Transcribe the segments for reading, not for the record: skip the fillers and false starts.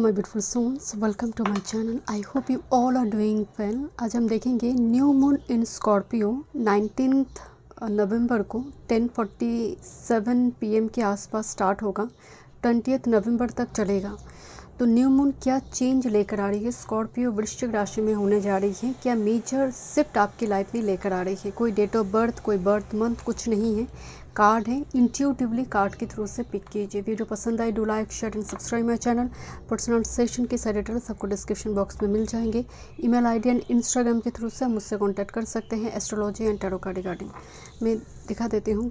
My beautiful souls, welcome to my channel. I hope you all are doing well. आज हम देखेंगे new moon in Scorpio 19 नवंबर को 10:47 PM के आसपास स्टार्ट होगा, 20 नवंबर तक चलेगा। तो न्यू मून क्या चेंज लेकर आ रही है, स्कॉर्पियो वृश्चिक राशि में होने जा रही है, क्या मेजर शिफ्ट आपकी लाइफ में लेकर आ रही है। कोई डेट ऑफ बर्थ, कोई बर्थ मंथ कुछ नहीं है, कार्ड है। इंट्यूटिवली कार्ड के थ्रू से पिक कीजिए। वीडियो पसंद आए do like share and subscribe my channel. Personal session के सारे डिटेल्स आपको डिस्क्रिप्शन बॉक्स में मिल जाएंगे। ईमेल आईडी एंड इंस्टाग्राम के थ्रू से मुझसे कॉन्टैक्ट कर सकते हैं astrology and tarot card regarding. मैं दिखा देती हूँ।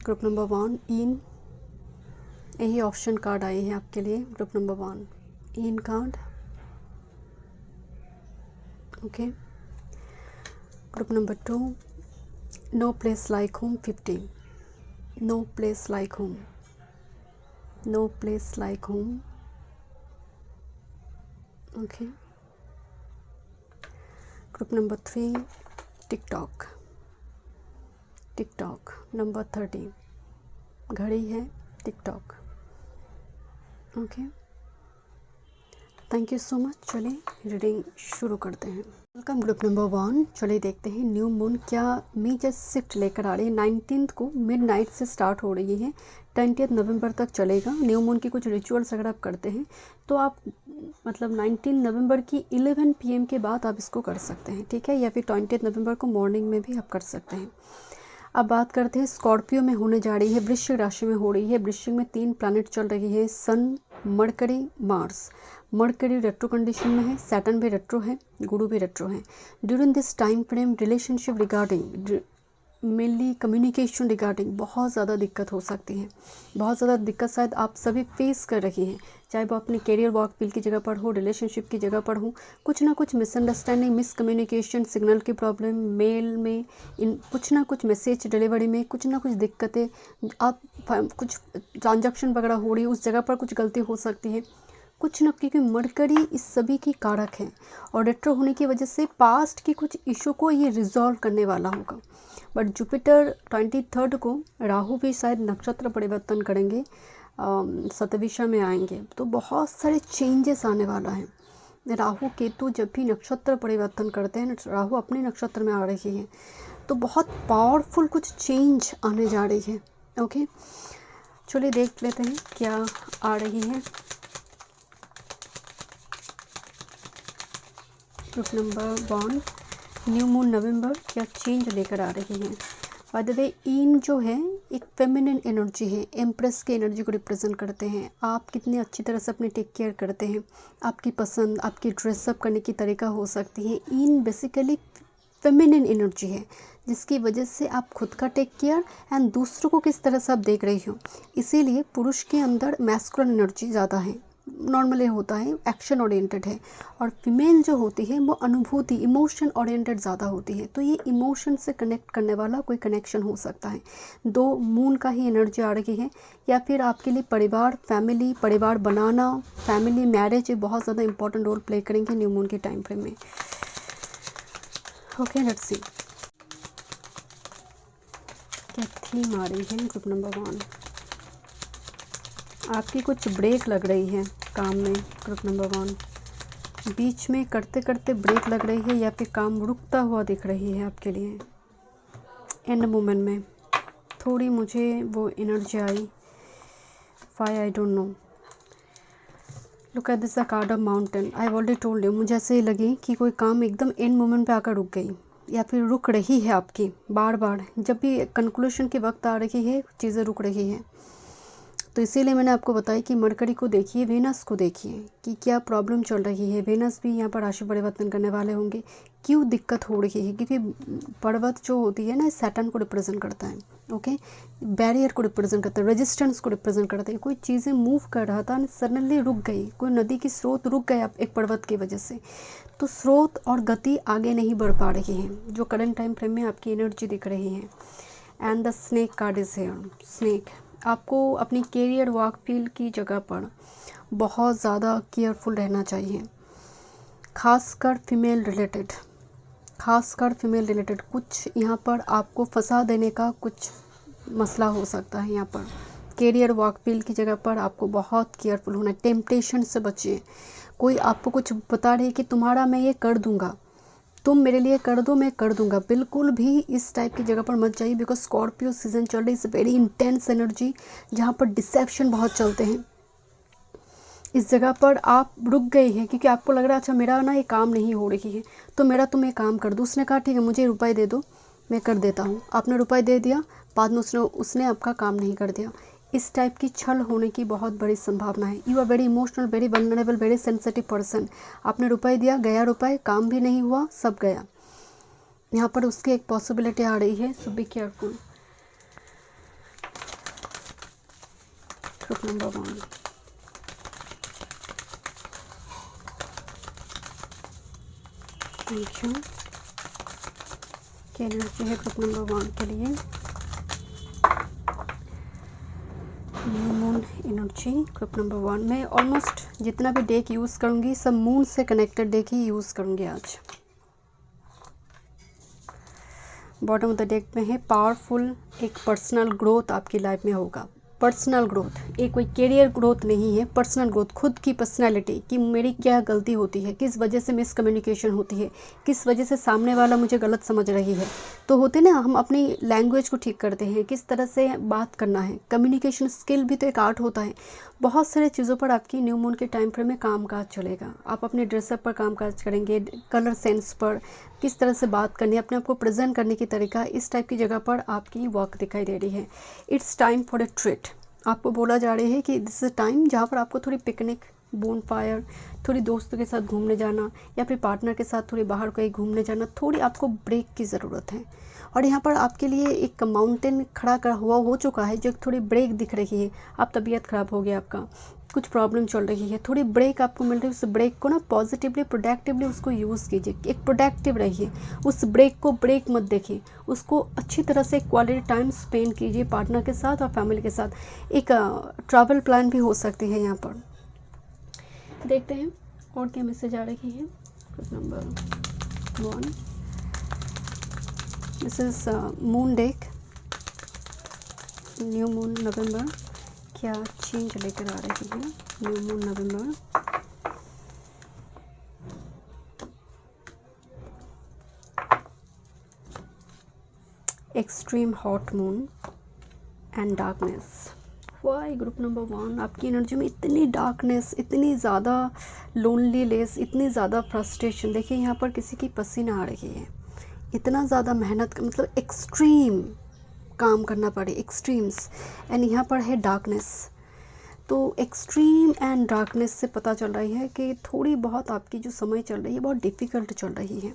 ग्रुप नंबर 1 इन, यही ऑप्शन कार्ड आए हैं आपके लिए। Group number 1 in card, okay. Group number 2 no place like home 50, no place like home, no place like home, okay. Group number 3 TikTok, TikTok number 30, घड़ी है TikTok, okay. Thank you so much. चलिए reading शुरू करते हैं। Welcome group number 1। चलिए देखते हैं new moon क्या मेजर शिफ्ट लेकर आ रही है। 19 को मिडनाइट से स्टार्ट हो रही है, 20 नवंबर तक चलेगा। न्यू मून की कुछ रिचुअल्स अगर आप करते हैं तो आप मतलब 19 नवंबर की 11 PM के बाद आप इसको कर सकते हैं, ठीक है, या फिर 20 नवंबर को मॉर्निंग में भी आप कर सकते हैं। अब बात करते हैं स्कॉर्पियो में होने जा रही है, वृश्चिक राशि में हो रही है। वृश्चिक में 3 प्लैनेट चल रही है, sun, Mercury, Mars. Mercury retro condition में है, सैटर्न भी रेट्रो है, गुरु भी रेट्रो है। During this time frame relationship regarding, mainly communication regarding बहुत ज़्यादा दिक्कत हो सकती है। बहुत ज़्यादा दिक्कत शायद आप सभी फेस कर रही हैं, चाहे वो अपने करियर वर्क फील्ड की जगह पर हो, रिलेशनशिप की जगह पर हो। कुछ ना कुछ मिसअंडरस्टैंडिंग, मिसकम्युनिकेशन, सिग्नल की प्रॉब्लम, मेल में इन कुछ ना कुछ मैसेज डिलीवरी में कुछ ना कुछ दिक्कतें, आप कुछ ट्रांजैक्शन वगैरह हो रही है उस जगह पर कुछ गलती हो सकती है कुछ ना, क्योंकि मरकरी इस सभी की कारक है और रेट्रो होने की वजह से पास्ट की कुछ इशू को ये रिजॉल्व करने वाला होगा। बट जुपिटर 23 को राहु भी शायद नक्षत्र परिवर्तन करेंगे, सतविषा में आएंगे, तो बहुत सारे चेंजेस आने वाला है। राहु केतु जब भी नक्षत्र परिवर्तन करते हैं, राहु अपने नक्षत्र में आ रही है, तो बहुत पावरफुल कुछ चेंज आने जा रही है, ओके। चलिए देख लेते हैं क्या आ रही है। Group number 1 new moon November क्या चेंज लेकर आ रही है। बाय द वे इन जो है एक फेमिनिन एनर्जी है, एम्प्रेस की एनर्जी को रिप्रेजेंट करते हैं। आप कितनी अच्छी तरह से अपने टेक केयर करते हैं, आपकी पसंद, आपकी ड्रेसअप करने की तरीका हो सकती है। इन बेसिकली फेमिनिन एनर्जी है, जिसकी वजह से आप खुद का टेक केयर एंड दूसरों को किस तरह से आप देख रही हो। इसीलिए पुरुष के अंदर मैस्कुलिन एनर्जी ज़्यादा है, नॉर्मली होता है, एक्शन ओरिएंटेड है, और फीमेल जो होती है वो अनुभूति, इमोशन ओरिएंटेड ज़्यादा होती है। तो ये इमोशन से कनेक्ट करने वाला कोई कनेक्शन हो सकता है। 2 मून का ही एनर्जी आ रही है, या फिर आपके लिए परिवार, फैमिली, परिवार बनाना, फैमिली, मैरिज ये बहुत ज़्यादा इंपॉर्टेंट रोल प्ले करेंगे न्यू मून के टाइम फ्रेम में, ओके। लेट्स सी क्या थीम आ रही है। ग्रुप नंबर 1 आपकी कुछ ब्रेक लग रही है काम में। ग्रुप नंबर 1 बीच में करते करते ब्रेक लग रही है, या फिर काम रुकता हुआ दिख रही है आपके लिए। एंड मोमेंट में थोड़ी मुझे वो एनर्जी आई, why I don't know. Look at this the card of mountain. I already told you, मुझे ऐसे ही लगी कि कोई काम एकदम एंड मोमेंट पे आकर रुक गई, या फिर रुक रही है आपकी बार बार। जब भी कंक्लूशन के वक्त आ रही है चीज़ें रुक रही हैं। तो इसीलिए मैंने आपको बताया कि मरकरी को देखिए, वेनस को देखिए कि क्या प्रॉब्लम चल रही है। वेनस भी यहाँ पर राशि परिवर्तन करने वाले होंगे, क्यों दिक्कत हो रही है, क्योंकि पर्वत जो होती है ना, सैटर्न को रिप्रेजेंट करता है, ओके। बैरियर को रिप्रेजेंट करता है, रेजिस्टेंस को रिप्रेजेंट करता है। कोई चीज़ें मूव कर रहा था, सडनली रुक गई, कोई नदी की स्रोत रुक गया एक पर्वत की वजह से, तो स्रोत और गति आगे नहीं बढ़ पा रही है, जो करंट टाइम फ्रेम में आपकी एनर्जी दिख रही है। And the snake card is here. Snake आपको अपनी करियर वर्क फील्ड की जगह पर बहुत ज़्यादा केयरफुल रहना चाहिए, खासकर फीमेल रिलेटेड कुछ यहाँ पर आपको फंसा देने का कुछ मसला हो सकता है। यहाँ पर कैरियर वर्क फील्ड की जगह पर आपको बहुत केयरफुल होना है। टेम्पटेशन से बचिए। कोई आपको कुछ बता रही है कि तुम्हारा मैं ये कर दूंगा, तुम मेरे लिए कर दो, मैं कर दूंगा, बिल्कुल भी इस टाइप की जगह पर मत जाइए। बिकॉज स्कॉर्पियो सीजन चल रही है, इस वेरी इंटेंस एनर्जी जहाँ पर डिसेप्शन बहुत चलते हैं। इस जगह पर आप रुक गए हैं क्योंकि आपको लग रहा है अच्छा मेरा ना ये काम नहीं हो रही है, तो मेरा तुम एक काम कर दो। उसने कहा ठीक है मुझे रुपए दे दो, मैं कर देता हूँ। आपने रुपए दे दिया, बाद में उसने आपका काम नहीं कर दिया। इस टाइप की छल होने की बहुत बड़ी संभावना है। You are very emotional, very vulnerable, very sensitive person. आपने रुपए दिया, गया रुपए, काम भी नहीं हुआ, सब गया। यहाँ पर उसकी एक पॉसिबिलिटी आ रही है, so be careful. Group number 1, thank you. क्या एनर्जी है ग्रुप नंबर 1 के लिए? New moon energy group number 1 में ऑलमोस्ट जितना भी डेक यूज़ करूँगी सब मून से कनेक्टेड डेक ही यूज़ करूँगी आज। बॉटम ऑफ द डेक में है पावरफुल, एक पर्सनल ग्रोथ आपकी लाइफ में होगा। पर्सनल ग्रोथ, एक कोई कैरियर ग्रोथ नहीं है, पर्सनल ग्रोथ, खुद की पर्सनालिटी कि मेरी क्या गलती होती है, किस वजह से मिसकम्युनिकेशन होती है, किस वजह से सामने वाला मुझे गलत समझ रही है। तो होते ना, हम अपनी लैंग्वेज को ठीक करते हैं, किस तरह से बात करना है। कम्युनिकेशन स्किल भी तो एक आर्ट होता है। बहुत सारे चीज़ों पर आपकी न्यू मून के टाइम फ्रेम में काम काज चलेगा। आप अपने ड्रेसअप पर काम काज करेंगे, कलर सेंस पर, किस तरह से बात करनी है, अपने आप को प्रेजेंट करने की तरीका, इस टाइप की जगह पर आपकी वर्क दिखाई दे रही है। It's time for a treat. आपको बोला जा रही है कि दिस इज टाइम जहाँ पर आपको थोड़ी पिकनिक, बोन फायर, थोड़ी दोस्तों के साथ घूमने जाना या फिर पार्टनर के साथ थोड़ी बाहर कहीं घूमने जाना, थोड़ी आपको ब्रेक की ज़रूरत है। और यहाँ पर आपके लिए एक माउंटेन खड़ा कर हुआ हो चुका है, जो थोड़ी ब्रेक दिख रही है। आप तबीयत ख़राब हो गया, आपका कुछ प्रॉब्लम चल रही है, थोड़ी ब्रेक आपको मिल रही है। उस ब्रेक को ना पॉजिटिवली, प्रोडक्टिवली उसको यूज़ कीजिए। एक प्रोडक्टिव रहिए, उस ब्रेक को ब्रेक मत देखिए, उसको अच्छी तरह से क्वालिटी टाइम स्पेंड कीजिए पार्टनर के साथ और फैमिली के साथ। एक ट्रैवल प्लान भी हो सकती है। यहाँ पर देखते हैं और क्या मैसेज आ रही है। Number 1, this is moon deck, new moon November, क्या चेंज लेकर आ रही है new moon November. Extreme hot moon and darkness. Why group number 1, आपकी एनर्जी में इतनी डार्कनेस, इतनी ज़्यादा लोनलीनेस, इतनी ज़्यादा फ्रस्ट्रेशन। देखिए यहाँ पर किसी की पसीना आ रही है, इतना ज़्यादा मेहनत, मतलब एक्सट्रीम काम करना पड़े, एक्सट्रीम्स। एंड यहाँ पर है डार्कनेस। तो एक्सट्रीम एंड डार्कनेस से पता चल रही है कि थोड़ी बहुत आपकी जो समय चल रही है बहुत डिफ़िकल्ट चल रही है।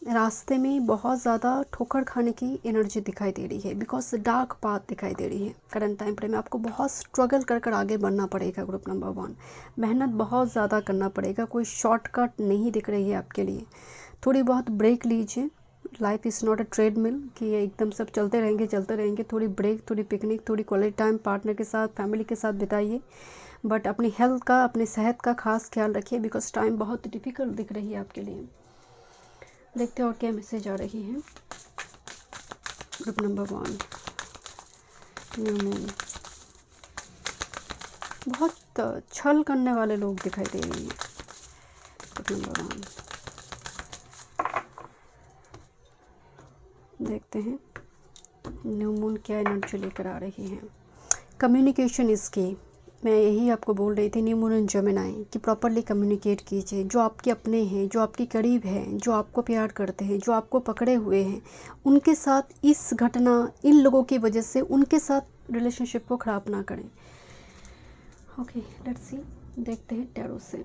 रास्ते में बहुत ज़्यादा ठोकर खाने की एनर्जी दिखाई दे रही है, बिकॉज डार्क पाथ दिखाई दे रही है। करंट टाइम फ्रेम में आपको बहुत स्ट्रगल कर कर आगे बढ़ना पड़ेगा। ग्रुप नंबर 1, मेहनत बहुत ज़्यादा करना पड़ेगा, कोई शॉर्टकट नहीं दिख रही है आपके लिए। थोड़ी बहुत ब्रेक लीजिए। Life is not a treadmill कि ये एकदम सब चलते रहेंगे। थोड़ी ब्रेक, थोड़ी पिकनिक, थोड़ी क्वालिटी टाइम पार्टनर के साथ, फैमिली के साथ बिताइए। बट अपनी हेल्थ का, अपनी सेहत का खास ख्याल रखिए, बिकॉज टाइम बहुत डिफ़िकल्ट दिख रही है आपके लिए। देखते हैं और क्या मैसेज आ रही है। Group number 1, new moon. बहुत छल करने वाले लोग दिखाई दे रही हैं। ग्रुप नंबर 1, देखते हैं न्यू मून क्या एनर्जी लेकर आ रही है। कम्युनिकेशन इज़ की। मैं यही आपको बोल रही थी न्यू मून इन जेमिनी कि प्रॉपरली कम्युनिकेट कीजिए। जो आपके अपने हैं, जो आपके करीब हैं, जो आपको प्यार करते हैं, जो आपको पकड़े हुए हैं, उनके साथ इस घटना, इन लोगों की वजह से उनके साथ रिलेशनशिप को ख़राब ना करें। ओके, लेट्स सी, देखते हैं टैरो से।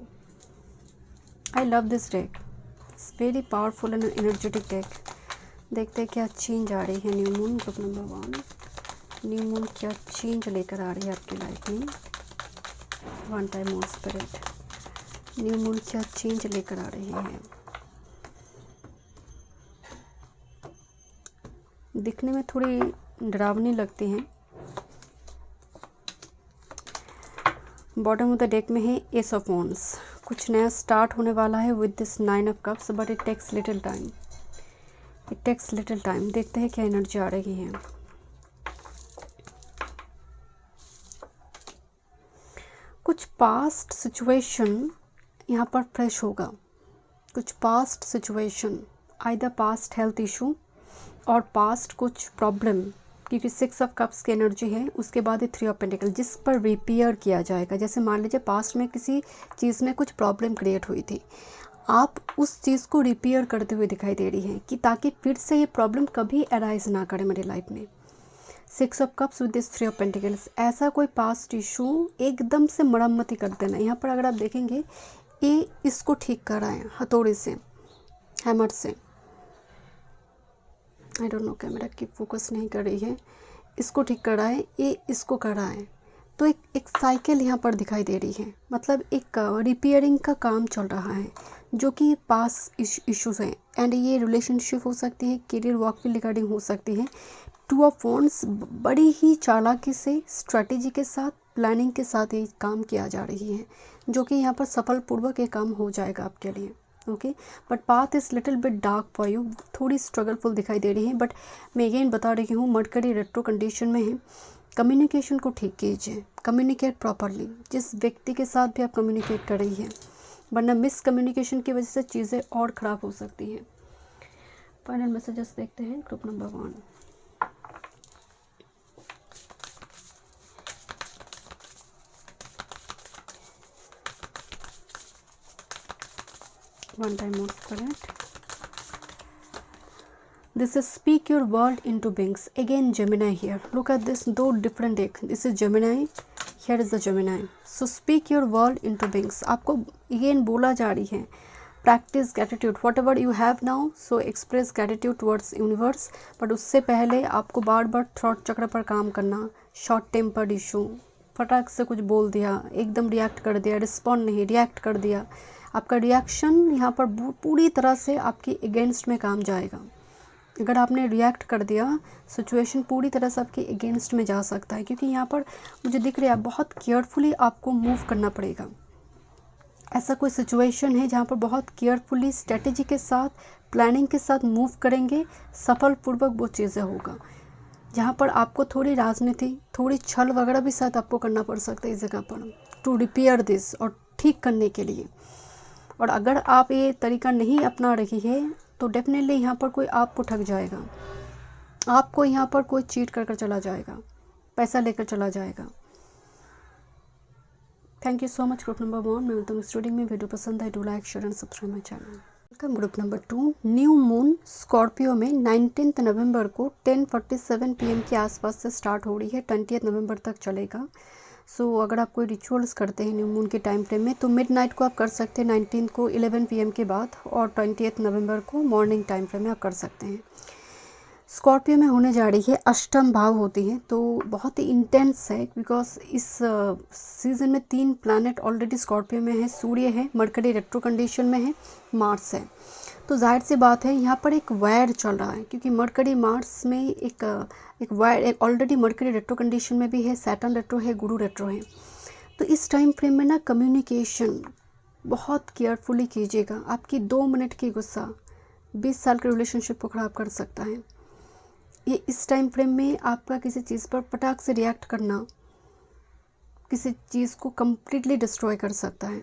I love this deck, it's very powerful and energetic deck. देखते हैं क्या चेंज आ रही है new moon. Group number 1, new moon क्या चेंज लेकर आ रही है आपकी लाइफ में। 1 time more spirit, new moon क्या चेंज लेकर आ रही है। दिखने में थोड़ी डरावनी लगती हैं। बॉटम ऑफ द डेक में है एस ऑफ वॉन्ड्स। कुछ नया स्टार्ट होने वाला है with this 9 of cups, but it takes little time, it takes little time. देखते हैं क्या एनर्जी आ रही है। कुछ पास्ट सिचुएशन यहाँ पर फ्रेश होगा, कुछ past situation, either past health issue और पास्ट कुछ प्रॉब्लम, क्योंकि 6 ऑफ कप्स की एनर्जी है, उसके बाद ये 3 ऑफ पेंटिकल जिस पर रिपेयर किया जाएगा। जैसे मान लीजिए पास्ट में किसी चीज़ में कुछ प्रॉब्लम क्रिएट हुई थी, आप उस चीज़ को रिपेयर करते हुए दिखाई दे रही हैं कि ताकि फिर से ये प्रॉब्लम कभी अराइज ना करे मेरी लाइफ में। 6 of cups with this 3 of pentacles, ऐसा कोई पास्ट इशू एकदम से मरम्मती कर देना। यहाँ पर अगर आप देखेंगे ये इसको ठीक कर रहा है हथौड़े से, हैमर से, आई डोंट नो कैमरा की फोकस नहीं कर रही है, इसको ठीक कर रहा है, ये इसको कर रहा है। तो एक साइकिल यहाँ पर दिखाई दे रही है, मतलब एक रिपेयरिंग का काम चल रहा है जो कि पास इश्यूज हैं। एंड ये रिलेशनशिप हो सकती है, करियर वर्क के रिगार्डिंग हो सकती है। 2 ऑफ वॉन्ड्स, बड़ी ही चालाकी से, स्ट्रैटेजी के साथ, प्लानिंग के साथ ये काम किया जा रही है, जो कि यहाँ पर सफलपूर्वक ये काम हो जाएगा आपके लिए। Okay, but path is little bit dark for you, थोड़ी स्ट्रगलफुल दिखाई दे रही है। बट मैं अगेन बता रही हूँ, मरकरी रेट्रो कंडीशन में है, कम्युनिकेशन को ठीक कीजिए, कम्युनिकेट प्रॉपरली जिस व्यक्ति के साथ भी आप कम्युनिकेट कर रही है, वरना मिस कम्युनिकेशन की वजह से चीज़ें और ख़राब हो सकती हैं। फाइनल मैसेजेस देखते हैं group number 1। One time more spirit. This is speak your world into beings. Again Gemini here. Look at this, though different deck. This is Gemini. Here is the Gemini. So speak your world into beings. आपको again बोला जा रही है, practice gratitude. Whatever you have now, so express gratitude towards universe. But उससे पहले आपको बार बार throat चक्र पर काम करना, शॉर्ट टेम्पर्ड इशू, फटाक से कुछ बोल दिया, एकदम रिएक्ट कर दिया, रिस्पॉन्ड नहीं, रिएक्ट कर दिया, आपका रिएक्शन यहाँ पर पूरी तरह से आपके अगेंस्ट में काम जाएगा। अगर आपने रिएक्ट कर दिया, सिचुएशन पूरी तरह से आपके अगेंस्ट में जा सकता है, क्योंकि यहाँ पर मुझे दिख रहा है बहुत केयरफुली आपको मूव करना पड़ेगा। ऐसा कोई सिचुएशन है जहाँ पर बहुत केयरफुली, स्ट्रेटेजी के साथ, प्लानिंग के साथ मूव करेंगे, सफलपूर्वक वो चीज़ें होगा। जहाँ पर आपको थोड़ी राजनीति, थोड़ी छल वगैरह भी शायद आपको करना पड़ सकता है इस जगह पर, टू रिपेयर दिस, और ठीक करने के लिए। और अगर आप ये तरीका नहीं अपना रही है तो डेफिनेटली यहाँ पर कोई आपको ठग जाएगा, आपको यहाँ पर कोई चीट कर चला जाएगा, पैसा लेकर चला जाएगा। Thank you so much group number 1। मैं मिलता हूँ स्टूडियो में। वीडियो पसंद है, do like, share and subscribe my channel. Welcome group number 2। New moon Scorpio में 19 नवंबर को 10:47 PM के आसपास से स्टार्ट हो रही है, 20 नवंबर तक चलेगा। सो अगर आप कोई रिचुअल्स करते हैं न्यू मून के टाइम फ्रेम में तो मिडनाइट को आप कर सकते हैं, 19 को 11 PM के बाद, और 20 नवंबर को मॉर्निंग टाइम फ्रेम में आप कर सकते हैं। स्कॉर्पियो में होने जा रही है, अष्टम भाव होती है, तो बहुत ही इंटेंस है, बिकॉज इस सीज़न में 3 प्लैनेट ऑलरेडी स्कॉर्पियो में है। सूर्य है, मरकरी रेट्रो कंडीशन में है, मार्स है। तो जाहिर सी बात है यहाँ पर एक वायर चल रहा है, क्योंकि मरकरी मार्स में एक वायर, एक ऑलरेडी मरकरी रेट्रो कंडीशन में भी है, सैटर्न रेट्रो है, गुरु रेट्रो है। तो इस टाइम फ्रेम में ना कम्युनिकेशन बहुत केयरफुली कीजिएगा। आपकी 2 मिनट की गुस्सा 20 साल के रिलेशनशिप को ख़राब कर सकता है। ये इस टाइम फ्रेम में आपका किसी चीज़ पर पटाख से रिएक्ट करना किसी चीज़ को कम्प्लीटली डिस्ट्रॉय कर सकता है।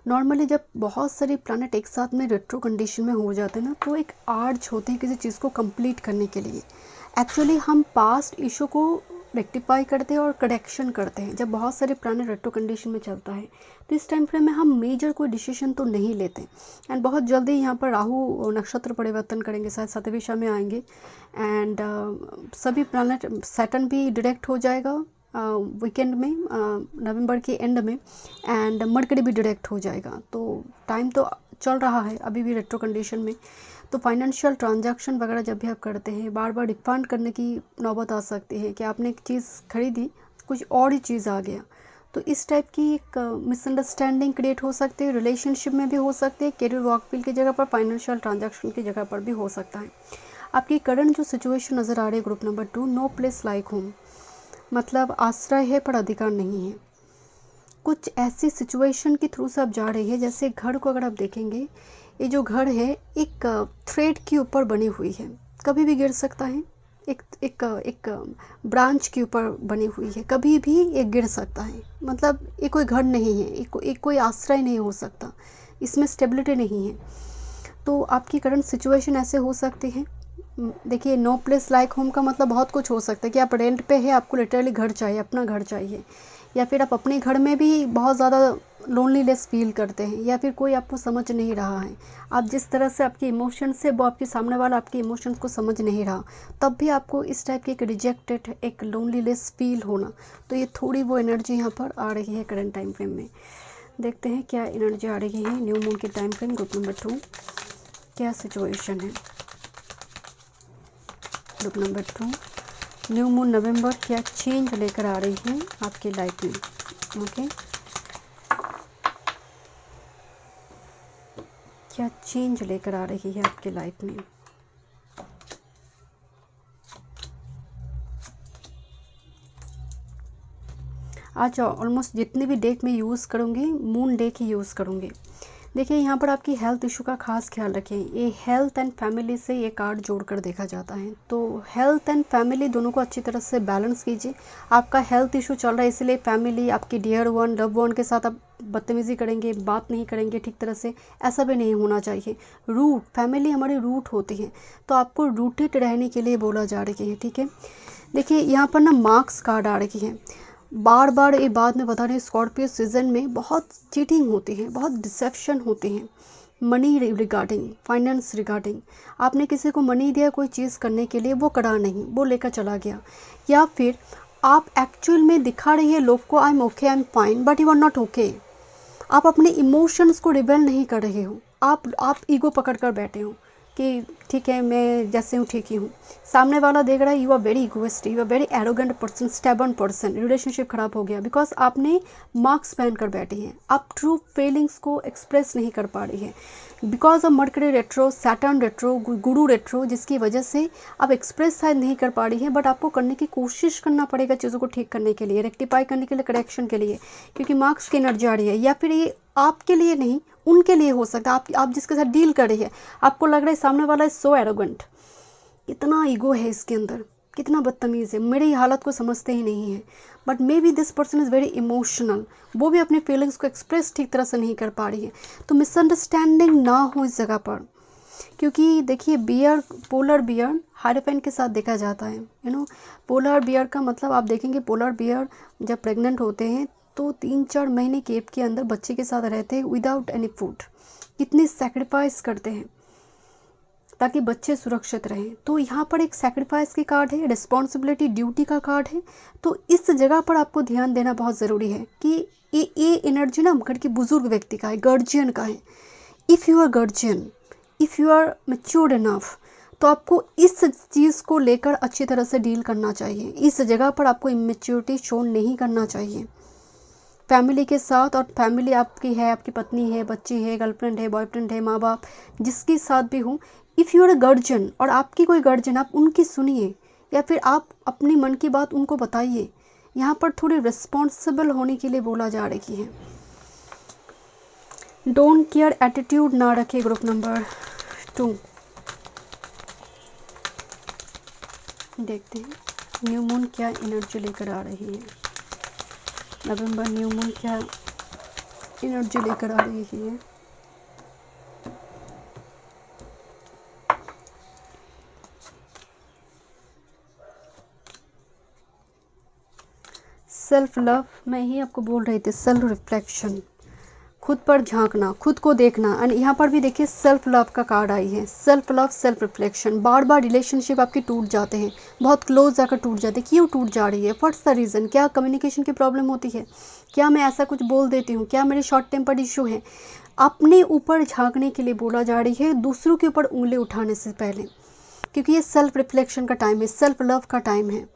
नॉर्मली जब बहुत सारे प्लैनेट एक साथ में रेट्रो कंडीशन में हो जाते हैं ना, तो एक आर्ज होते हैं किसी चीज़ को कंप्लीट करने के लिए। एक्चुअली हम पास्ट इशू को रेक्टिफाई करते हैं और करेक्शन करते हैं जब बहुत सारे प्लैनेट रेट्रो कंडीशन में चलता है। तो इस टाइम फ्रेम में हम मेजर कोई डिसीजन तो नहीं लेते। एंड बहुत जल्दी यहाँ पर राहु नक्षत्र परिवर्तन करेंगे, शायद 7वें दिशा में आएंगे। एंड सभी प्लैनेट, सैटर्न भी डायरेक्ट हो जाएगा वीकेंड में, नवंबर के एंड में, एंड मरकरी भी डायरेक्ट हो जाएगा। तो टाइम तो चल रहा है अभी भी रेट्रो कंडीशन में। तो फाइनेंशियल ट्रांजैक्शन वगैरह जब भी आप करते हैं, बार बार रिफंड करने की नौबत आ सकती है कि आपने एक चीज़ खरीदी, कुछ और ही चीज़ आ गया। तो इस टाइप की एक मिसअंडरस्टैंडिंग क्रिएट हो सकती है, रिलेशनशिप में भी हो सकती है, करियर वर्क फील्ड की जगह पर, फाइनेंशियल ट्रांजैक्शन की जगह पर भी हो सकता है। आपकी करंट जो सिचुएशन नज़र आ रही है group number 2, no place like home, मतलब आश्रय है पर अधिकार नहीं है। कुछ ऐसी सिचुएशन के थ्रू से आप जा रही है, जैसे घर को अगर आप देखेंगे, ये जो घर है एक थ्रेड के ऊपर बनी हुई है, कभी भी गिर सकता है, एक एक एक ब्रांच के ऊपर बनी हुई है, कभी भी ये गिर सकता है। मतलब ये कोई घर नहीं है, एक कोई आश्रय नहीं हो सकता, इसमें स्टेबिलिटी नहीं है। तो आपकी करंट सिचुएशन ऐसे हो सकती है। देखिए, नो प्लेस लाइक होम का मतलब बहुत कुछ हो सकता है कि आप रेंट पे है, आपको लिटरली घर चाहिए, अपना घर चाहिए, या फिर आप अपने घर में भी बहुत ज़्यादा लोनलीनेस फील करते हैं, या फिर कोई आपको समझ नहीं रहा है। आप जिस तरह से आपके इमोशंस से, वो आपके सामने वाला आपके इमोशंस को समझ नहीं रहा, तब भी आपको इस टाइप की एक रिजेक्टेड, एक लोनलीनेस फील होना, तो ये थोड़ी वो एनर्जी यहाँ पर आ रही है करंट टाइम फ्रेम में। देखते हैं क्या एनर्जी आ रही है न्यू मून के टाइम फ्रेम ग्रुप नंबर 2, क्या सिचुएशन है। Group number 2, new moon November क्या चेंज लेकर आ रही है आपकी लाइफ में। ओके, क्या चेंज लेकर आ रही है आपकी लाइफ में। आज ऑलमोस्ट जितने भी डेक में यूज़ करूँगी, मून डेक ही यूज़ करूँगी। देखिए, यहाँ पर आपकी हेल्थ इशू का खास ख्याल रखें। ये हेल्थ एंड फैमिली से ये कार्ड जोड़कर देखा जाता है, तो हेल्थ एंड फैमिली दोनों को अच्छी तरह से बैलेंस कीजिए। आपका हेल्थ इशू चल रहा है, इसलिए फैमिली, आपकी डियर वन, लव वन के साथ आप बदतमीज़ी करेंगे, बात नहीं करेंगे ठीक तरह से, ऐसा भी नहीं होना चाहिए। रूट, फैमिली हमारी रूट होती है, तो आपको रूटेड रहने के लिए बोला जा रही है, ठीक है। देखिए, यहाँ पर ना मार्क्स कार्ड आ रही है। बार बार ये बात मैं बता रही हूँ, स्कॉर्पियो सीजन में बहुत चीटिंग होती है, बहुत डिसेप्शन होती है। मनी रिगार्डिंग, फाइनेंस रिगार्डिंग, आपने किसी को मनी दिया कोई चीज़ करने के लिए, वो करा नहीं, वो लेकर चला गया, या फिर आप एक्चुअल में दिखा रही है लोग को I am okay, I am fine, but you are not okay. आप अपने इमोशंस को रिवेल नहीं कर रहे हो, आप ईगो पकड़ कर बैठे हो कि ठीक है, मैं जैसे हूँ ठीक ही हूँ। सामने वाला देख रहा है you are very egoist, you are very arrogant person, stubborn person, relationship खराब हो गया, बिकॉज आपने मार्क्स पहन कर बैठी हैं, आप ट्रू फीलिंग्स को एक्सप्रेस नहीं कर पा रही है, because of mercury retro, Saturn retro, Guru retro, जिसकी वजह से आप एक्सप्रेस शायद नहीं कर पा रही हैं, बट आपको करने की कोशिश करना पड़ेगा चीज़ों को ठीक करने के लिए, रेक्टिफाई करने के लिए, करेक्शन के लिए, क्योंकि मार्क्स की एनर्जी आ रही है। या फिर ये आपके लिए नहीं, उनके लिए हो सकता है। आप जिसके साथ डील कर रही है, आपको लग रहा है सामने वाला इज सो एरोगेंट, कितना ईगो है इसके अंदर, कितना बदतमीज़ है, मेरी हालत को समझते ही नहीं है, but may be this person is very emotional, वो भी अपने फीलिंग्स को एक्सप्रेस ठीक तरह से नहीं कर पा रही है। तो मिसअंडरस्टैंडिंग ना हो इस जगह पर, क्योंकि देखिए, बियर, पोलर बियर हाइड्रोफेन के साथ देखा जाता है, पोलर बियर का मतलब आप देखेंगे, पोलर बियर जब प्रेग्नेंट होते हैं तो 3-4 महीने केप के अंदर बच्चे के साथ रहते हैं विदाउट एनी फूड, कितनी सेक्रीफाइस करते हैं ताकि बच्चे सुरक्षित रहें। तो यहाँ पर एक सेक्रीफाइस की कार्ड है, रिस्पॉन्सिबिलिटी, ड्यूटी का कार्ड है। तो इस जगह पर आपको ध्यान देना बहुत ज़रूरी है कि ये एनर्जी ना घर के बुजुर्ग व्यक्ति का है, गार्जियन का है। If you are guardian, if you are matured enough, तो आपको इस चीज़ को लेकर अच्छी तरह से डील करना चाहिए। इस जगह पर आपको इमेच्योरिटी शो नहीं करना चाहिए फैमिली के साथ। और फैमिली आपकी है, आपकी पत्नी है, बच्चे हैं, गर्लफ्रेंड है, बॉयफ्रेंड है, माँ बाप, जिसके साथ भी हो, if you are a guardian और आपकी कोई गार्जियन, आप उनकी सुनिए, या फिर आप अपनी मन की बात उनको बताइए। यहाँ पर थोड़ी रिस्पॉन्सिबल होने के लिए बोला जा रही है। डोंट केयर एटीट्यूड ना रखे ग्रुप नंबर 2। देखते हैं न्यू मून क्या एनर्जी लेकर आ रही है। नवंबर न्यू मून क्या एनर्जी लेकर आ रही है। सेल्फ लव, मैं ही आपको बोल रही थी, सेल्फ रिफ्लेक्शन, खुद पर झांकना, खुद को देखना। एंड यहाँ पर भी देखिए सेल्फ लव का कार्ड आई है, सेल्फ लव, सेल्फ रिफ्लेक्शन। बार बार रिलेशनशिप आपके टूट जाते हैं, बहुत क्लोज जाकर टूट जाते हैं, क्यों टूट जा रही है, व्हाट्स द रीज़न, क्या कम्युनिकेशन की प्रॉब्लम होती है, क्या मैं ऐसा कुछ बोल देती हूँ, क्या मेरे शॉर्ट टेम्पर्ड इशू है। अपने ऊपर झांकने के लिए बोला जा रही है, दूसरों के ऊपर उंगली उठाने से पहले, क्योंकि ये सेल्फ रिफ्लेक्शन का टाइम है, सेल्फ लव का टाइम है।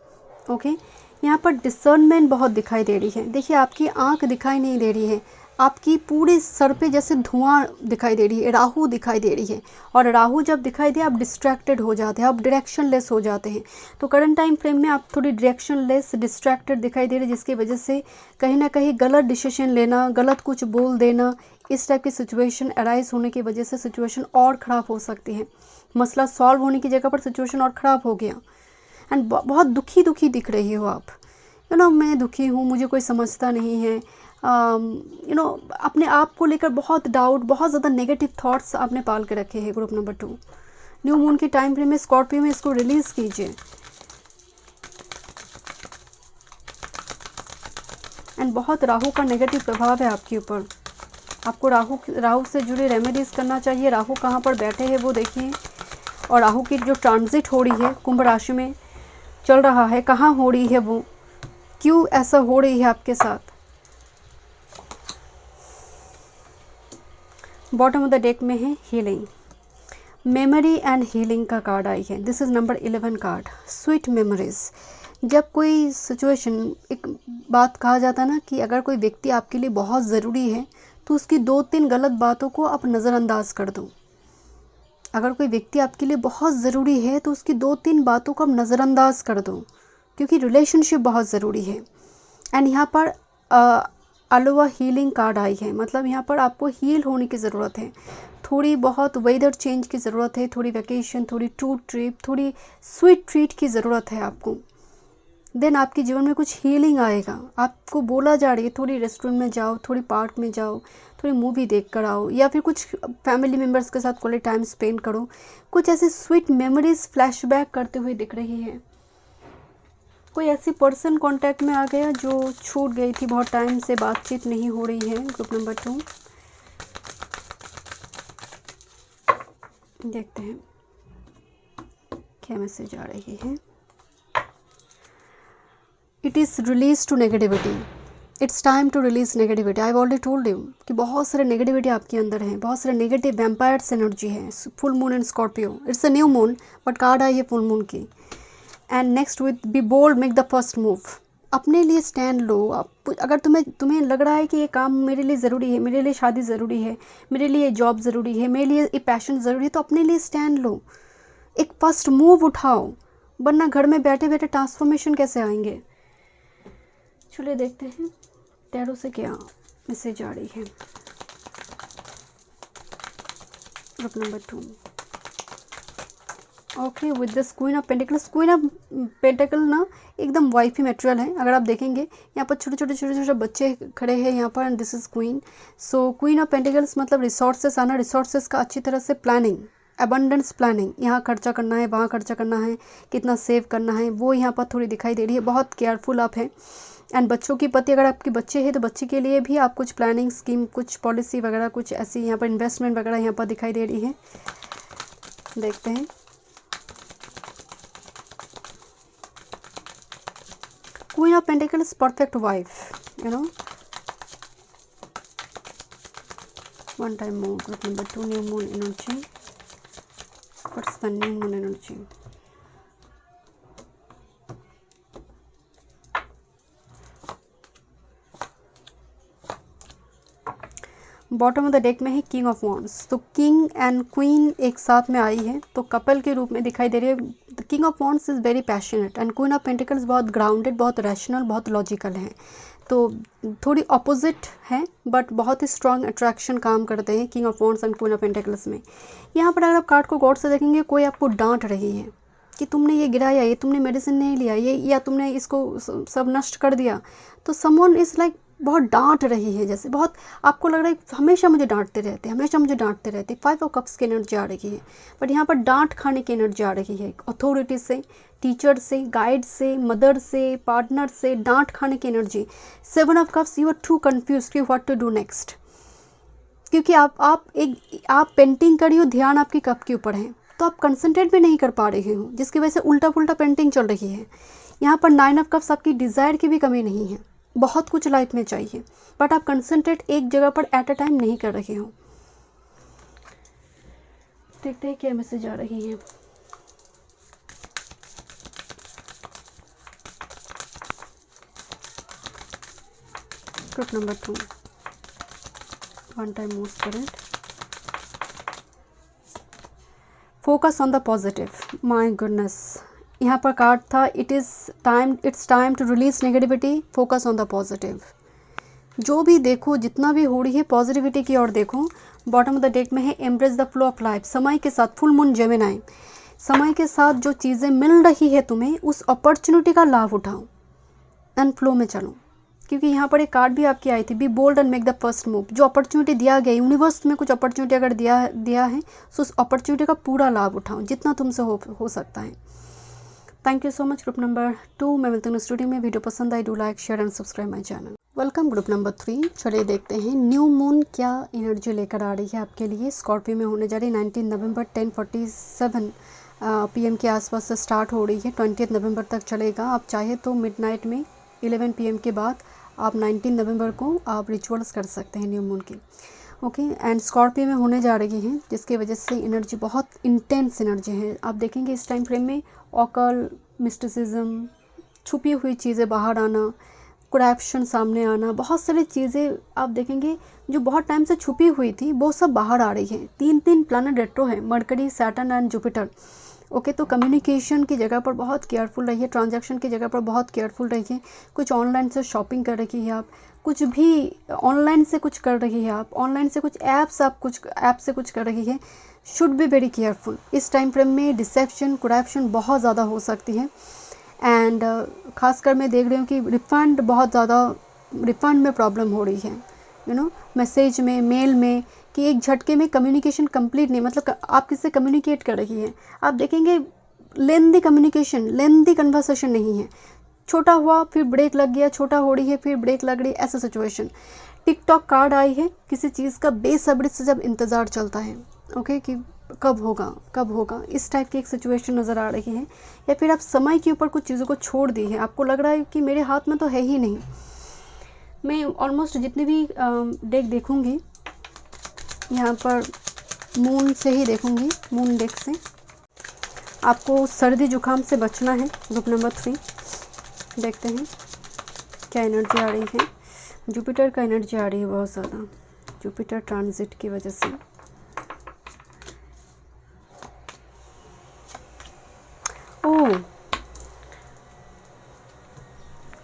ओके, यहाँ पर डिसर्नमेंट बहुत दिखाई दे रही है। देखिए, आपकी आंख दिखाई नहीं दे रही है, आपकी पूरे सर पे जैसे धुआं दिखाई दे रही है, राहु दिखाई दे रही है। और राहु जब दिखाई दे, आप डिस्ट्रैक्टेड हो जाते हैं, आप डायरेक्शन लेस हो जाते हैं। तो करंट टाइम फ्रेम में आप थोड़ी डायरेक्शन लेस, डिस्ट्रैक्टेड दिखाई दे रही है, जिसकी वजह से कहीं ना कहीं गलत डिसीजन लेना, गलत कुछ बोल देना, इस टाइप की सिचुएशन अराइज होने की वजह से सिचुएशन और ख़राब हो सकती है। मसला सॉल्व होने की जगह पर सिचुएशन और ख़राब हो गया। एंड बहुत दुखी दुखी दिख रही हो आप, मैं दुखी हूँ, मुझे कोई समझता नहीं है, अपने आप को लेकर बहुत डाउट, बहुत ज़्यादा नेगेटिव थॉट्स आपने पाल के रखे हैं। ग्रुप नंबर 2 न्यू मून की टाइम फ्रेम में स्कॉर्पियो में इसको रिलीज़ कीजिए। एंड बहुत राहु का नेगेटिव प्रभाव है आपके ऊपर। आपको राहु से जुड़े रेमेडीज़ करना चाहिए। राहु कहाँ पर बैठे हैं वो देखिए, और राहु की जो ट्रांजिट हो रही है, कुंभ राशि में चल रहा है, कहाँ हो रही है वो, क्यों ऐसा हो रही है आपके साथ। बॉटम ऑफ द डेक में है हीलिंग, मेमोरी एंड हीलिंग का कार्ड आई है। This is number 11 card, sweet memories. जब कोई सिचुएशन, एक बात कहा जाता है ना कि अगर कोई व्यक्ति आपके लिए बहुत ज़रूरी है तो उसकी 2-3 गलत बातों को आप नज़रअंदाज कर दो। अगर कोई व्यक्ति आपके लिए बहुत ज़रूरी है तो उसकी 2-3 बातों को आप नज़रअंदाज कर दो, क्योंकि रिलेशनशिप बहुत ज़रूरी है। एंड यहाँ पर अलोवा हीलिंग कार्ड आई है, मतलब यहाँ पर आपको हील होने की ज़रूरत है, थोड़ी बहुत वेदर चेंज की ज़रूरत है, थोड़ी वैकेशन, थोड़ी टूर ट्रिप, थोड़ी स्वीट ट्रीट की ज़रूरत है आपको। देन आपके जीवन में कुछ हीलिंग आएगा। आपको बोला जा रही है थोड़ी रेस्टोरेंट में जाओ, थोड़ी पार्क में जाओ, थोड़ी मूवी देख कर आओ, या फिर कुछ फैमिली मेम्बर्स के साथ क्वालिटी टाइम स्पेंड करो। कुछ ऐसे स्वीट मेमोरीज फ्लैशबैक करते हुए दिख रही है। कोई ऐसी पर्सन कांटेक्ट में आ गया जो छूट गई थी, बहुत टाइम से बातचीत नहीं हो रही है। ग्रुप नंबर 2 देखते हैं क्या मैसेज आ रही है। It is release to negativity, it's time to release negativity. I already told you कि बहुत सारे नेगेटिविटी आपके अंदर है, बहुत सारे नेगेटिव वैम्पायर्स एनर्जी है। Full moon and Scorpio, it's a new moon but card आई है फुल मून की। And next with be bold, make the first move. अपने लिए स्टैंड लो। अगर तुम्हें लग रहा है कि ये काम मेरे लिए ज़रूरी है, मेरे लिए शादी ज़रूरी है, मेरे लिए जॉब ज़रूरी है, मेरे लिए ये पैशन ज़रूरी है, तो अपने लिए स्टैंड लो, एक फर्स्ट मूव उठाओ, वरना घर में बैठे बैठे ट्रांसफॉर्मेशन कैसे आएंगे। चलिए देखते हैं टैरो से क्या मैसेज आ रही है। Group number 2 okay, with this queen of pentacles. Queen of pentacle ना एकदम वाइफी मटेरियल है। अगर आप देखेंगे यहाँ पर छोटे छोटे बच्चे खड़े हैं यहाँ पर, and this is queen. So queen of pentacles मतलब रिसोर्सेस आना, रिसोर्सेस का अच्छी तरह से प्लानिंग, अबंडेंस प्लानिंग, यहाँ खर्चा करना है, वहाँ खर्चा करना है, कितना सेव करना है, वो यहाँ पर थोड़ी दिखाई दे रही है। बहुत केयरफुल आप हैं। एंड बच्चों की प्रति, अगर आपके बच्चे हैं तो बच्चे के लिए भी आप कुछ प्लानिंग स्कीम, कुछ पॉलिसी वगैरह, कुछ ऐसी यहाँ पर इन्वेस्टमेंट वगैरह यहाँ पर दिखाई दे रही है। देखते हैं queen of pentacles, perfect wife, one time more. Group number 2, new moon energy. What's the new moon energy? Bottom of the deck में है किंग ऑफ वॉन्ड्स। तो किंग एंड क्वीन एक साथ में आई है, तो कपल के रूप में दिखाई दे रही है। The king of wands is very passionate and queen of pentacles बहुत ग्राउंडेड, बहुत रैशनल, बहुत लॉजिकल है। तो थोड़ी अपोजिट है बट बहुत ही स्ट्रॉन्ग अट्रैक्शन काम करते हैं king of wands and queen of pentacles में। यहाँ पर अगर आप कार्ड को गौर से देखेंगे, कोई आपको डांट रही है कि तुमने ये गिराया, ये तुमने मेडिसिन नहीं लिया, ये या तुमने इसको सब नष्ट कर दिया। तो समवन इज़ लाइक बहुत डांट रही है, जैसे बहुत आपको लग रहा है हमेशा मुझे डांटते रहते, हमेशा मुझे डांटते रहते। 5 ऑफ कप्स की एनर्जी आ रही है, बट यहाँ पर डांट खाने की एनर्जी आ रही है। अथॉरिटी से, टीचर से, गाइड से, मदर से, पार्टनर से डांट खाने की energy. 7 of cups, you are too confuse कि व्हाट टू डू नेक्स्ट, क्योंकि आप पेंटिंग कर रही हो, ध्यान आपकी कप के ऊपर है, तो आप कंसंट्रेट भी नहीं कर पा रहे हो, जिसकी वजह से उल्टा पुल्टा पेंटिंग चल रही है। यहाँ पर 9 ऑफ कप्स, आपकी डिज़ायर की भी कमी नहीं है, बहुत कुछ लाइफ में चाहिए, बट आप कंसंट्रेट एक जगह पर एट अ टाइम नहीं कर रहे हो। देखते हैं क्या मैसेज आ रही है। Group number 2, one time more spirit, focus on the positive. My goodness, यहाँ पर कार्ड था it's time to release negativity, focus on the positive. जो भी देखो, जितना भी हो रही है पॉजिटिविटी की ओर देखो। बॉटम ऑफ द डेक में है embrace the flow of life, समय के साथ, फुल मून जेमिनाई। समय के साथ जो चीज़ें मिल रही है तुम्हें, उस अपॉर्चुनिटी का लाभ उठाओ एंड फ्लो में चलो। क्योंकि यहाँ पर एक कार्ड भी आपकी आई थी, be bold and make the first move. जो अपॉर्चुनिटी दिया गया, यूनिवर्स में कुछ अपॉर्चुनिटी अगर दिया है तो उस अपॉर्चुनिटी का पूरा लाभ उठाओ जितना तुमसे हो सकता है। Thank you so much. Group number 2 मैं मिलती हूँ स्टूडियो में। वीडियो पसंद आई, do like share and subscribe my channel. Welcome group number 3। चलिए देखते हैं न्यू मून क्या एनर्जी लेकर आ रही है आपके लिए। स्कॉर्पियो में होने जा रही है 19 नवंबर 10:47 PM के आसपास से स्टार्ट हो रही है, 20 नवंबर तक चलेगा। आप चाहे तो मिडनाइट में 11 PM के बाद आप 19 नवंबर को आप रिचुअल्स कर सकते हैं न्यू मून की। ओके, एंड स्कॉर्पियो में होने जा रही है, जिसकी वजह से एनर्जी बहुत इंटेंस एनर्जी है। आप देखेंगे इस टाइम फ्रेम में ऑकल, मिस्टिसिज्म, छुपी हुई चीज़ें बाहर आना, करप्शन सामने आना, बहुत सारी चीज़ें आप देखेंगे जो बहुत टाइम से छुपी हुई थी वो सब बाहर आ रही है। 3 प्लैनेट रेट्रो है, mercury, Saturn and Jupiter. Okay, तो कम्युनिकेशन की जगह पर बहुत केयरफुल रहिए, ट्रांजैक्शन की जगह पर बहुत केयरफुल रहिए। कुछ ऑनलाइन से शॉपिंग कर रही है आप, कुछ भी ऑनलाइन से कुछ कर रही है आप, ऑनलाइन से कुछ ऐप्स आप कुछ ऐप से कुछ कर रही है, शुड बी वेरी केयरफुल। इस टाइम फ्रेम में डिसेप्शन, करप्शन बहुत ज़्यादा हो सकती है। एंड ख़ासकर मैं देख रही हूँ कि रिफ़ंड बहुत ज़्यादा, रिफ़ंड में प्रॉब्लम हो रही है, मैसेज में, मेल में, कि एक झटके में कम्युनिकेशन कंप्लीट नहीं, मतलब आप किससे कम्युनिकेट कर रही हैं, आप देखेंगे लेंदी कम्युनिकेशन, लेंदी कन्वर्सेशन नहीं है। छोटा हुआ फिर ब्रेक लग गया, छोटा हो रही है फिर ब्रेक लग रही है, ऐसा सिचुएशन। टिकटॉक कार्ड आई है, किसी चीज़ का बेसब्री से जब इंतज़ार चलता है, ओके, कि कब होगा, इस टाइप की एक सिचुएशन नज़र आ रही है। या फिर आप समय के ऊपर कुछ चीज़ों को छोड़ दी है, आपको लग रहा है कि मेरे हाथ में तो है ही नहीं। मैं ऑलमोस्ट जितने भी डेक देखूंगी यहाँ पर मून से ही देखूंगी, मून डेक से। आपको सर्दी जुकाम से बचना है। ग्रुप नंबर 3 देखते हैं क्या एनर्जी आ रही है। जुपिटर का एनर्जी आ रही है बहुत ज़्यादा, जुपिटर ट्रांजिट की वजह से।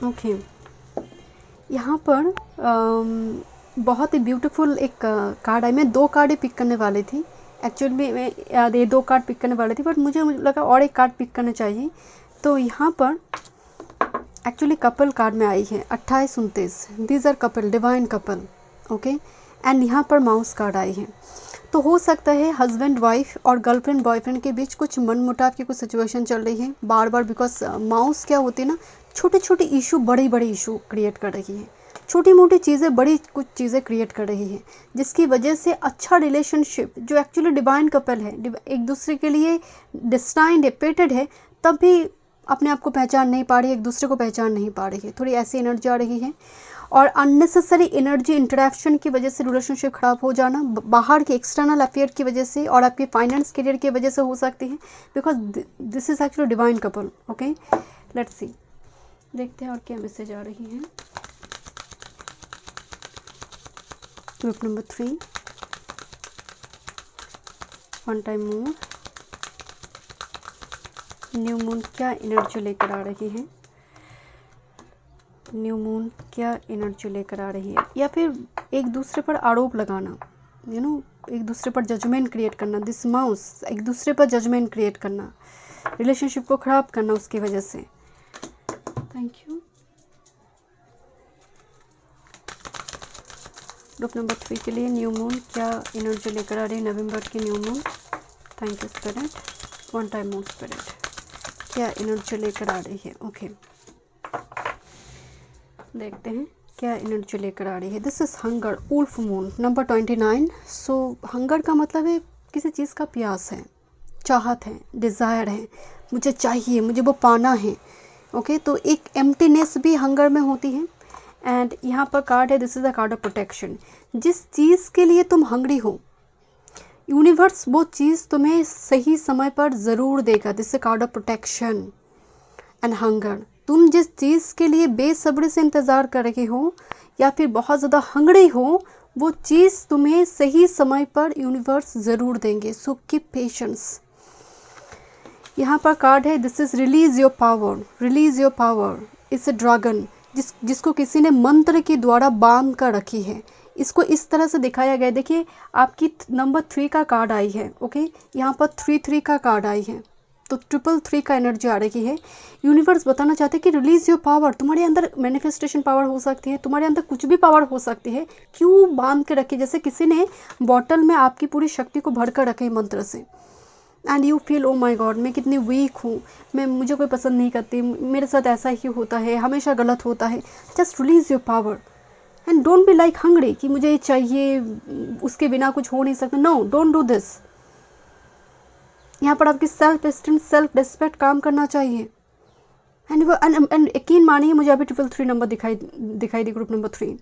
ओके, यहाँ पर बहुत ही ब्यूटीफुल एक कार्ड है। मैं 2 कार्ड ही पिक करने वाली थी एक्चुअली में, मैं ये 2 कार्ड पिक करने वाली थी, बट मुझे लगा और एक कार्ड पिक करना चाहिए। तो यहाँ पर एक्चुअली कपल कार्ड में आई है 28-29, these are couple, divine couple. Okay, and यहाँ पर माउस कार्ड आई है। तो हो सकता है हस्बैंड वाइफ और गर्लफ्रेंड बॉयफ्रेंड के बीच कुछ मनमुटाव की कुछ सिचुएशन चल रही है बार बार, बिकॉज माउस क्या होती है ना, छोटे छोटे इशू बड़े बड़े इशू क्रिएट कर रही है, छोटी मोटी चीज़ें बड़ी कुछ चीज़ें क्रिएट कर रही है, जिसकी वजह से अच्छा रिलेशनशिप जो एक्चुअली डिवाइन कपल है, एक दूसरे के लिए डिस्टाइंड है, पेटेड है, तब भी अपने आप को पहचान नहीं पा रही है, एक दूसरे को पहचान नहीं पा रही है, थोड़ी ऐसी एनर्जी आ रही है। और अननेसेसरी एनर्जी इंटरेक्शन की वजह से रिलेशनशिप ख़राब हो जाना, बाहर के एक्सटर्नल अफेयर की वजह से और आपके फाइनेंस करियर की वजह से हो सकती है, because this is actually divine couple. Okay, let's see, देखते हैं और क्या मैसेज आ रही है। ग्रुप नंबर 3 वन टाइम मोर। न्यू मून क्या एनर्जी लेकर आ रही है, न्यू मून क्या एनर्जी लेकर आ रही है। या फिर एक दूसरे पर आरोप लगाना, एक दूसरे पर जजमेंट क्रिएट करना, दिस माउस, एक दूसरे पर जजमेंट क्रिएट करना, रिलेशनशिप को ख़राब करना उसकी वजह से। Thank you. ग्रुप नंबर 3 के लिए न्यू मून क्या एनर्जी लेकर आ रही है, नवंबर की new moon. Thank you spirit, one time moon spirit, क्या एनर्जी लेकर आ रही है। ओके, देखते हैं क्या एनर्जी लेकर आ रही है। This is hunger, wolf moon, number 29। सो हंगर का मतलब है किसी चीज़ का प्यास है, चाहत है, डिज़ायर है, मुझे चाहिए, मुझे वो पाना है। ओके, तो एक एम्प्टीनेस भी हंगर में होती है। एंड यहाँ पर कार्ड है, this is the card of protection. जिस चीज़ के लिए तुम हंगरी हो, यूनिवर्स वो चीज़ तुम्हें सही समय पर ज़रूर देगा। This is called of protection and hunger. तुम जिस चीज़ के लिए बेसब्री से इंतज़ार कर रहे हो या फिर बहुत ज़्यादा हंगरी हो, वो चीज़ तुम्हें सही समय पर यूनिवर्स ज़रूर देंगे। So keep patience. यहाँ पर कार्ड है, this is release your power, release your power. It's a dragon, जिसको किसी ने मंत्र के द्वारा बांध कर रखी है। इसको इस तरह से दिखाया गया है। देखिए, आपकी नंबर 3 का कार्ड आई है। ओके, यहाँ पर 3 का कार्ड आई है। तो 333 का एनर्जी आ रही है। यूनिवर्स बताना चाहते हैं कि रिलीज योर पावर। तुम्हारे अंदर मैनिफेस्टेशन पावर हो सकती है, तुम्हारे अंदर कुछ भी पावर हो सकती है। क्यों बांध के रखी, जैसे किसी ने बॉटल में आपकी पूरी शक्ति को भर कर रखे मंत्र से, and you feel oh my God मैं कितनी वीक हूँ, मुझे कोई पसंद नहीं करती, मेरे साथ ऐसा ही होता है, हमेशा गलत होता है। Just release your power and don't be like hungry कि मुझे ये चाहिए, उसके बिना कुछ हो नहीं सकता। No, don't do this. यहाँ पर आपकी सेल्फ एस्टीम, सेल्फ रिस्पेक्ट काम करना चाहिए। एंड यकीन मानिए, मुझे अभी 333 नंबर दिखाई दी, group number 3।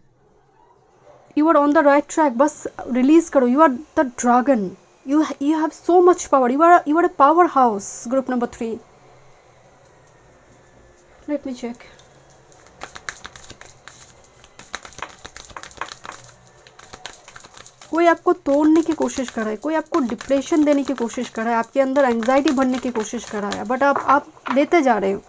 You are on the right track. बस रिलीज करो। You are the dragon. You have so much power. You are a powerhouse. Group number 3. Let me check. कोई आपको तोड़ने की कोशिश कर रहा है, कोई आपको डिप्रेशन देने की कोशिश कर रहा है, आपके अंदर एंग्जाइटी भरने की कोशिश कर रहा है, बट आप लेते जा रहे हो।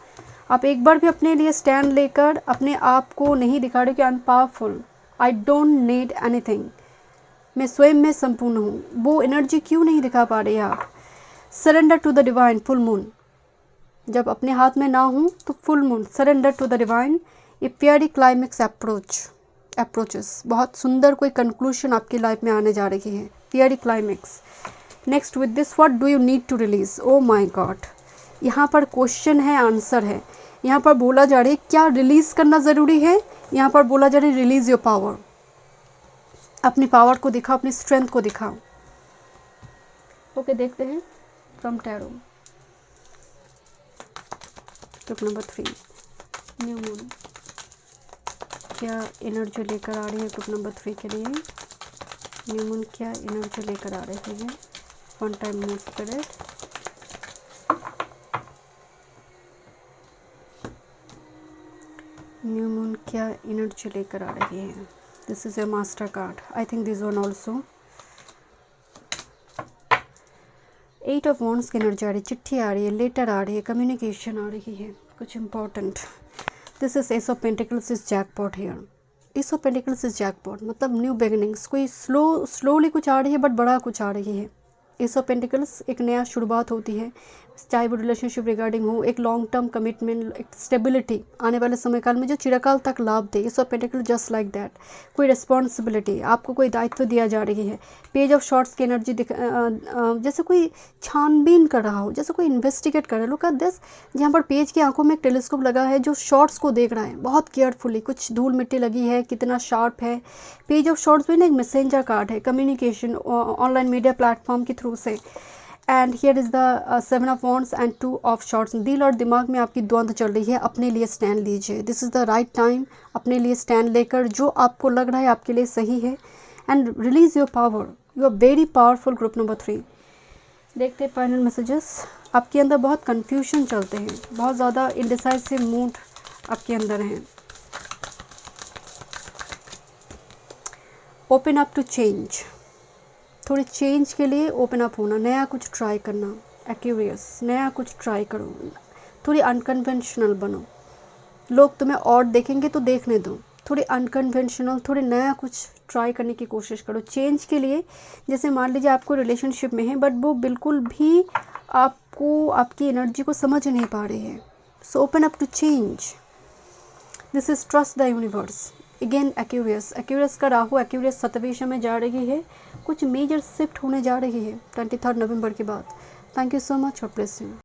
आप एक बार भी अपने लिए स्टैंड लेकर अपने आप को नहीं दिखा रहे कि I am powerful, I don't need anything, मैं स्वयं में संपूर्ण हूँ। वो एनर्जी क्यों नहीं दिखा पा रहे आप? Surrender to the divine. Full moon जब अपने हाथ में ना हो तो full moon, surrender to the divine. ये प्यारी क्लाइमेक्स अप्रोचेस, बहुत सुंदर कोई कंक्लूशन आपकी लाइफ में आने जा रही है। प्यारी climax. Next with this what do you need to release. Oh my god, यहाँ पर क्वेश्चन है, आंसर है। यहाँ पर बोला जा रहा है क्या रिलीज करना ज़रूरी है। यहाँ पर बोला जा रहा है रिलीज योर पावर। अपनी पावर को दिखाओ, अपनी स्ट्रेंथ को दिखाओ। ओके, देखते हैं from tarot. Group number 3 new moon क्या एनर्जी लेकर आ रही है ग्रुप नंबर 3 के लिए। न्यू मून क्या एनर्जी लेकर आ रही है। One time moon spirit. New moon क्या एनर्जी लेकर आ रही है। This is your master card. I think this one also. 8 of Wands की एनर्जी आ रही है, चिट्ठी आ रही है, लेटर आ रही है, कम्युनिकेशन आ रही है, कुछ important. This is S of pentacles is jackpot here. S of pentacles is jackpot मतलब न्यू बिगिनिंग्स। कोई स्लोली कुछ आ रही है बट बड़ा कुछ आ रही है। एस ऑफ पेंटिकल्स एक नया शुरुआत होती है, चाहे वो रिलेशनशिप रिगार्डिंग हो, एक लॉन्ग टर्म कमिटमेंट, एक स्टेबिलिटी आने वाले समय काल में जो चिरकाल तक लाभ दे। Ace of pentacles just like that. कोई रिस्पॉन्सिबिलिटी, आपको कोई दायित्व दिया जा रही है। पेज ऑफ शॉर्ट्स की एनर्जी जैसे कोई छानबीन कर रहा हो, जैसे कोई इन्वेस्टिगेट कर रहा है। लुक एट दिस, जहाँ पर पेज की आंखों में एक टेलीस्कोप लगा है जो शॉर्ट्स को देख रहा है बहुत केयरफुली। कुछ धूल मिट्टी लगी है, कितना शार्प है। पेज ऑफ शॉर्ट्स भी ना एक मैसेंजर कार्ड है, कम्युनिकेशन ऑनलाइन मीडिया प्लेटफॉर्म के थ्रू से। And here is the 7 of wands and 2 of shorts. दिल और दिमाग में आपकी द्वंद चल रही है, अपने लिए स्टैंड लीजिए। This is the right time. अपने लिए स्टैंड लेकर जो आपको लग रहा है आपके लिए सही है, and release your power. You are very powerful group number 3। देखते हैं फाइनल मैसेजेस। आपके अंदर बहुत कन्फ्यूजन चलते हैं, बहुत ज़्यादा इंडिसाइसिव मूड आपके अंदर हैं। ओपन अप टू चेंज, थोड़ी चेंज के लिए ओपन अप होना, नया कुछ ट्राई करना। एक्यूरियस, नया कुछ ट्राई करो, थोड़ी अनकन्वेंशनल बनो। लोग तुम्हें और देखेंगे तो देखने दो, थोड़ी अनकन्वेंशनल, थोड़ी नया कुछ ट्राई करने की कोशिश करो चेंज के लिए। जैसे मान लीजिए आपको रिलेशनशिप में है बट वो बिल्कुल भी आपको, आपकी एनर्जी को समझ नहीं पा रही है। So open up to change. This is trust the universe. Again Aquarius का राहु एक्यूरियस 7वें में जा रही है। कुछ मेजर शिफ्ट होने जा रही है 23 नवंबर के बाद। थैंक यू सो मच और ब्लेस यू।